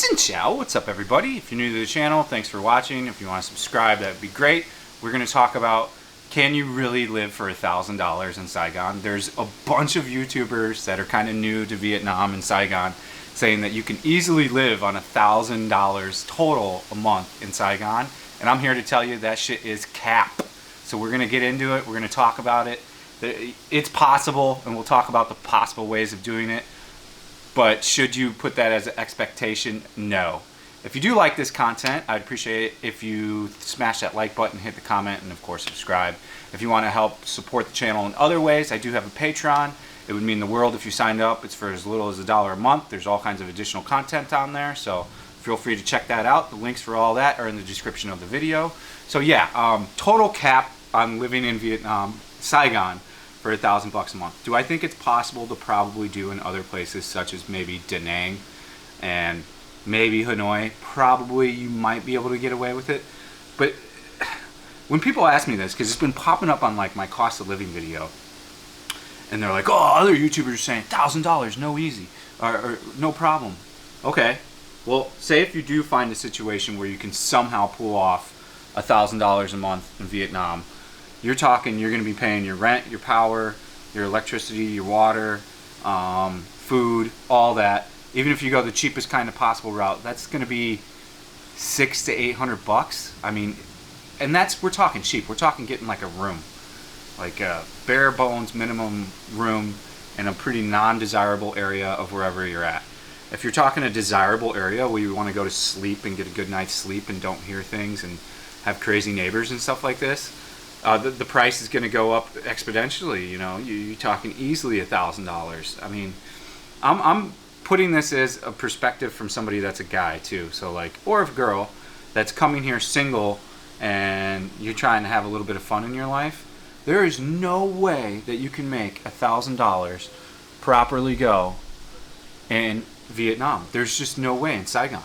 Xin Chao, what's up everybody? If you're new to the channel, thanks for watching. If you want to subscribe, that would be great. We're going to talk about, can you really live for $1,000 in Saigon? There's a bunch of YouTubers that are kind of new to Vietnam and Saigon saying that you can easily live on $1,000 total a month in Saigon. And I'm here to tell you that shit is cap. So we're going to get into it. We're going to talk about it. It's possible, and we'll talk about the possible ways of doing it. But should you put that as an expectation? No. If you do like this content, I'd appreciate it if you smash that like button, hit the comment, and of course subscribe. If you want to help support the channel in other ways, I do have a Patreon. It would mean the world if you signed up. It's for as little as $1 a month. There's all kinds of additional content on there, so feel free to check that out. The links for all that are in the description of the video. So yeah, total cap on living in Vietnam, Saigon, for $1,000 a month. Do I think it's possible to probably do in other places such as maybe Da Nang and maybe Hanoi? Probably you might be able to get away with it. But when people ask me this, because it's been popping up on like my cost of living video, and they're like, oh, other YouTubers are saying $1,000, no easy, or no problem. Okay, well, say if you do find a situation where you can somehow pull off $1,000 a month in Vietnam, you're talking, you're going to be paying your rent, your power, your electricity, your water, food, all that. Even if you go the cheapest kind of possible route, that's going to be $600 to $800. I mean, and we're talking cheap. We're talking getting like a room, like a bare bones minimum room in a pretty non-desirable area of wherever you're at. If you're talking a desirable area where you want to go to sleep and get a good night's sleep and don't hear things and have crazy neighbors and stuff like this, the price is going to go up exponentially. You know, you're talking easily $1,000. I mean, I'm putting this as a perspective from somebody that's a guy too. So like, or a girl that's coming here single and you're trying to have a little bit of fun in your life. There is no way that you can make $1,000 properly go in Vietnam. There's just no way in Saigon.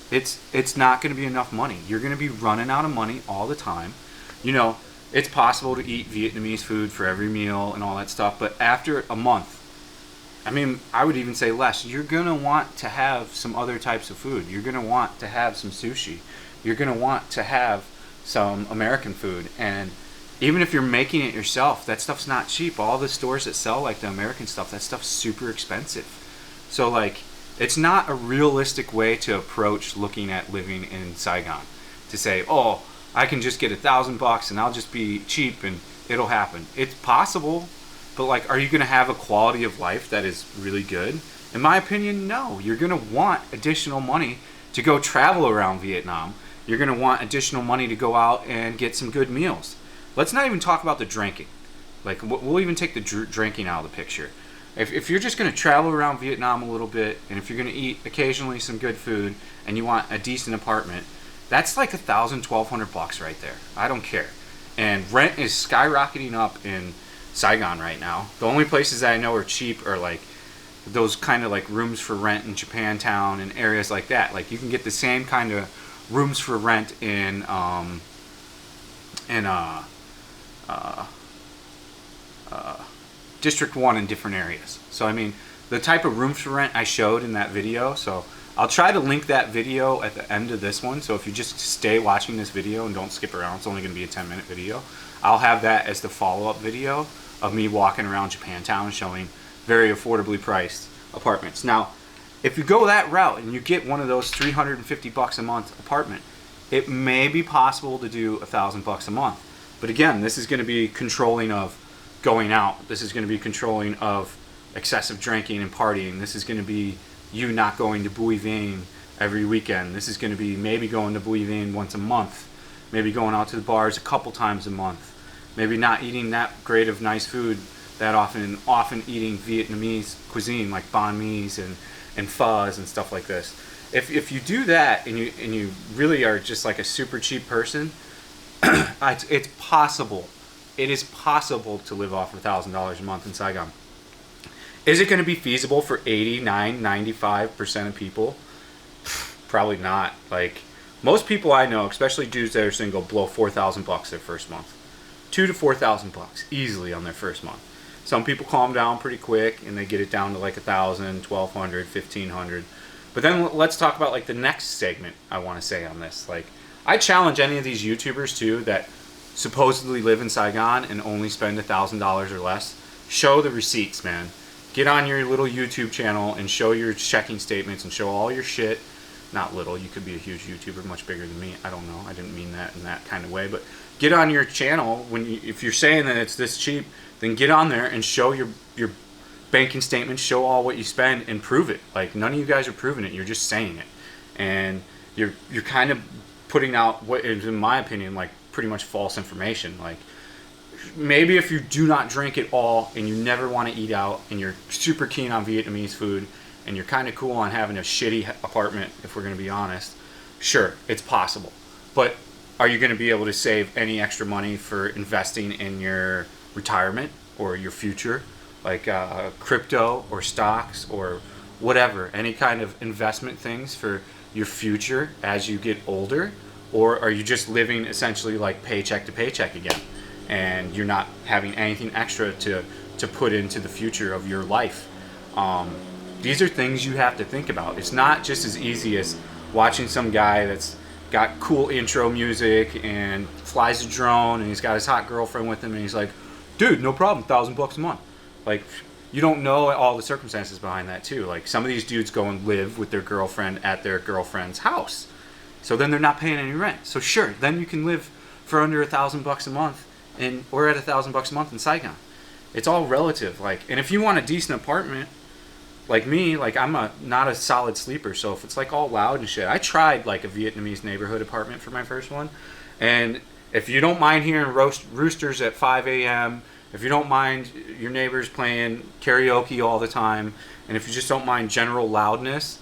It's not going to be enough money. You're going to be running out of money all the time. You know, it's possible to eat Vietnamese food for every meal and all that stuff, but after a month, I mean, I would even say less, you're going to want to have some other types of food. You're going to want to have some sushi. You're going to want to have some American food. And even if you're making it yourself, that stuff's not cheap. All the stores that sell like the American stuff, that stuff's super expensive. So like, it's not a realistic way to approach looking at living in Saigon. To say, oh, I can just get $1,000 and I'll just be cheap and it'll happen. It's possible, but like, are you going to have a quality of life that is really good? In my opinion, no. You're going to want additional money to go travel around Vietnam. You're going to want additional money to go out and get some good meals. Let's not even talk about the drinking. Like, we'll even take the drinking out of the picture. If you're just going to travel around Vietnam a little bit, and if you're going to eat occasionally some good food, and you want a decent apartment, that's like $1,000, $1,200 right there. I don't care. And rent is skyrocketing up in Saigon right now. The only places that I know are cheap are like those kind of like rooms for rent in Japantown and areas like that. Like you can get the same kind of rooms for rent in District 1 in different areas. So I mean, the type of rooms for rent I showed in that video, so I'll try to link that video at the end of this one, so if you just stay watching this video and don't skip around, it's only going to be a 10-minute video. I'll have that as the follow-up video of me walking around Japantown showing very affordably priced apartments. Now, if you go that route and you get one of those $350 a month apartment, it may be possible to do $1,000 a month. But again, this is going to be controlling of going out. This is going to be controlling of excessive drinking and partying. This is going to be you not going to Bui Vien every weekend. This is going to be maybe going to Bui Vien once a month, maybe going out to the bars a couple times a month, maybe not eating that great of nice food that often eating Vietnamese cuisine like banh mi's and phos and stuff like this. If you do that and you really are just like a super cheap person, it's possible. It is possible to live off $1,000 a month in Saigon. Is it going to be feasible for 89, 95% of people? Probably not. Like, most people I know, especially dudes that are single, blow $4,000 their first month. $2,000 to $4,000 easily on their first month. Some people calm down pretty quick and they get it down to like $1,000, $1,200, $1,500. But then let's talk about like the next segment I want to say on this. Like, I challenge any of these YouTubers too that supposedly live in Saigon and only spend $1,000 or less. Show the receipts, man. Get on your little YouTube channel and show your checking statements and show all your shit. Not little, you could be a huge YouTuber, much bigger than me. I don't know. I didn't mean that in that kind of way. But get on your channel if you're saying that it's this cheap, then get on there and show your banking statements, show all what you spend, and prove it. Like, none of you guys are proving it. You're just saying it, and you're kind of putting out what is, in my opinion, like pretty much false information. Like, maybe if you do not drink at all and you never want to eat out and you're super keen on Vietnamese food and you're kind of cool on having a shitty apartment, if we're going to be honest, sure, it's possible. But are you going to be able to save any extra money for investing in your retirement or your future, like crypto or stocks or whatever, any kind of investment things for your future as you get older? Or are you just living essentially like paycheck to paycheck again, and you're not having anything extra to put into the future of your life? These are things you have to think about. It's not just as easy as watching some guy that's got cool intro music and flies a drone and he's got his hot girlfriend with him and he's like, dude, no problem, $1,000 a month. Like, you don't know all the circumstances behind that too. Like, some of these dudes go and live with their girlfriend at their girlfriend's house, so then they're not paying any rent. So sure, then you can live for under $1,000 a month, and we're at $1,000 a month in Saigon. It's all relative. Like, and if you want a decent apartment, like me, like I'm not a solid sleeper, so if it's like all loud and shit, I tried like a Vietnamese neighborhood apartment for my first one, and if you don't mind hearing roosters at 5 a.m., if you don't mind your neighbors playing karaoke all the time, and if you just don't mind general loudness,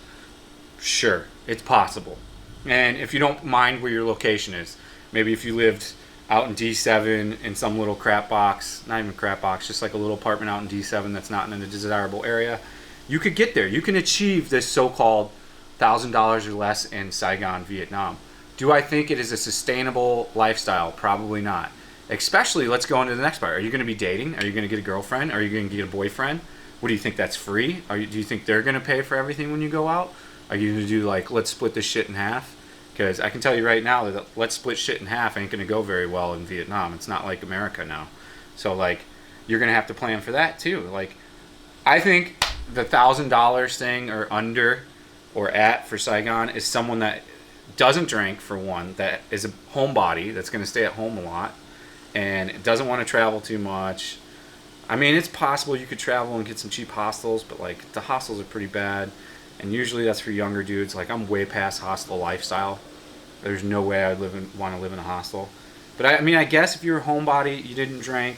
sure, it's possible. And if you don't mind where your location is, maybe if you lived out in D7 in some little crap box, not even crap box, just like a little apartment out in D7 that's not in a desirable area, you could get there. You can achieve this so-called $1,000 or less in Saigon, Vietnam. Do I think it is a sustainable lifestyle? Probably not. Especially, let's go into the next part. Are you going to be dating? Are you going to get a girlfriend? Are you going to get a boyfriend? What do you think, that's free? Do you think they're going to pay for everything when you go out? Are you going to do like, let's split this shit in half? Because I can tell you right now that let's split shit in half ain't going to go very well in Vietnam. It's not like America now. So like, you're going to have to plan for that too. Like, I think the $1,000 thing or under or at for Saigon is someone that doesn't drink, for one, that is a homebody, that's going to stay at home a lot, and doesn't want to travel too much. I mean, it's possible you could travel and get some cheap hostels, but like the hostels are pretty bad, and usually that's for younger dudes. Like, I'm way past hostel lifestyle. There's no way I'd want to live in a hostel. But I mean, I guess if you're a homebody, you didn't drink,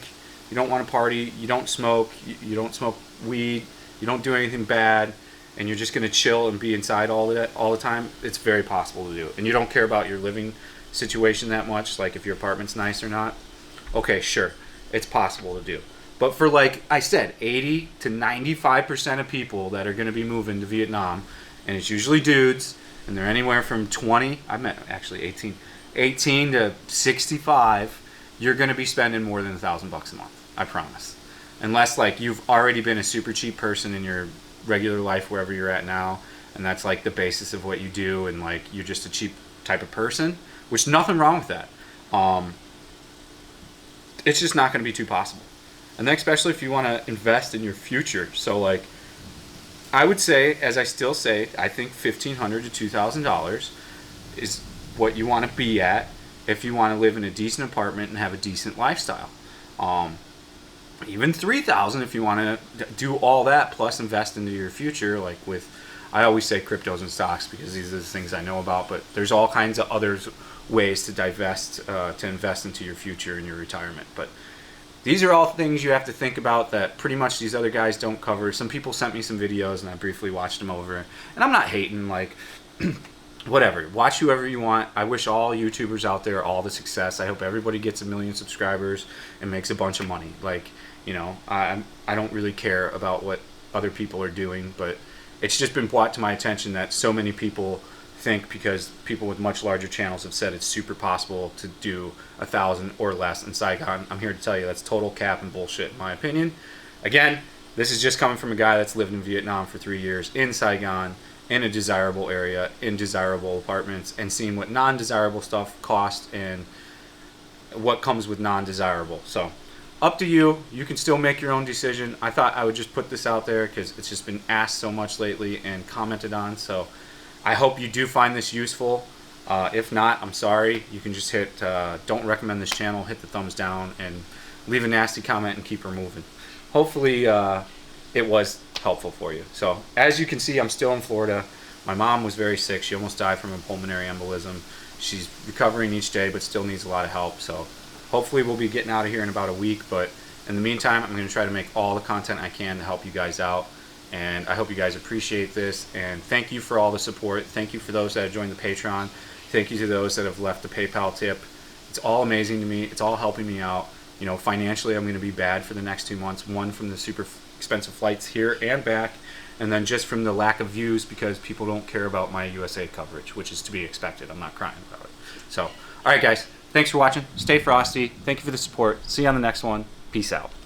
you don't want to party, you don't smoke, you don't smoke weed, you don't do anything bad, and you're just going to chill and be inside all the time, it's very possible to do. And you don't care about your living situation that much, like if your apartment's nice or not, okay, sure, it's possible to do. But for, like I said, 80 to 95% of people that are going to be moving to Vietnam, and it's usually dudes, and they're anywhere from 20, I meant actually 18 to 65, you're going to be spending more than $1,000 a month, I promise. Unless like you've already been a super cheap person in your regular life wherever you're at now, and that's like the basis of what you do, and like you're just a cheap type of person, which nothing wrong with that. It's just not going to be too possible. And then especially if you want to invest in your future. So like, I would say, as I still say, I think $1,500 to $2,000 is what you want to be at if you want to live in a decent apartment and have a decent lifestyle. Even $3,000 if you want to do all that plus invest into your future, like with, I always say cryptos and stocks because these are the things I know about, but there's all kinds of other ways to to invest into your future and your retirement. But these are all things you have to think about that pretty much these other guys don't cover. Some people sent me some videos and I briefly watched them over, and I'm not hating, like whatever, watch whoever you want. I wish all YouTubers out there all the success. I hope everybody gets 1 million subscribers and makes a bunch of money. Like, you know, I don't really care about what other people are doing, but it's just been brought to my attention that so many people think, because people with much larger channels have said it's super possible to do 1,000 or less in Saigon. I'm here to tell you that's total cap and bullshit in my opinion. Again, this is just coming from a guy that's lived in Vietnam for 3 years in Saigon, in a desirable area, in desirable apartments, and seeing what non-desirable stuff costs and what comes with non-desirable. So up to you. You can still make your own decision. I thought I would just put this out there because it's just been asked so much lately and commented on. So I hope you do find this useful. If not, I'm sorry. You can just hit don't recommend this channel, hit the thumbs down, and leave a nasty comment and keep her moving. Hopefully it was helpful for you. So as you can see, I'm still in Florida. My mom was very sick. She almost died from a pulmonary embolism. She's recovering each day, but still needs a lot of help. So hopefully we'll be getting out of here in about a week. But in the meantime, I'm going to try to make all the content I can to help you guys out. And I hope you guys appreciate this. And thank you for all the support. Thank you for those that have joined the Patreon. Thank you to those that have left the PayPal tip. It's all amazing to me. It's all helping me out. You know, financially, I'm going to be bad for the next 2 months. One, from the super expensive flights here and back, and then just from the lack of views because people don't care about my USA coverage, which is to be expected. I'm not crying about it. So, all right, guys. Thanks for watching. Stay frosty. Thank you for the support. See you on the next one. Peace out.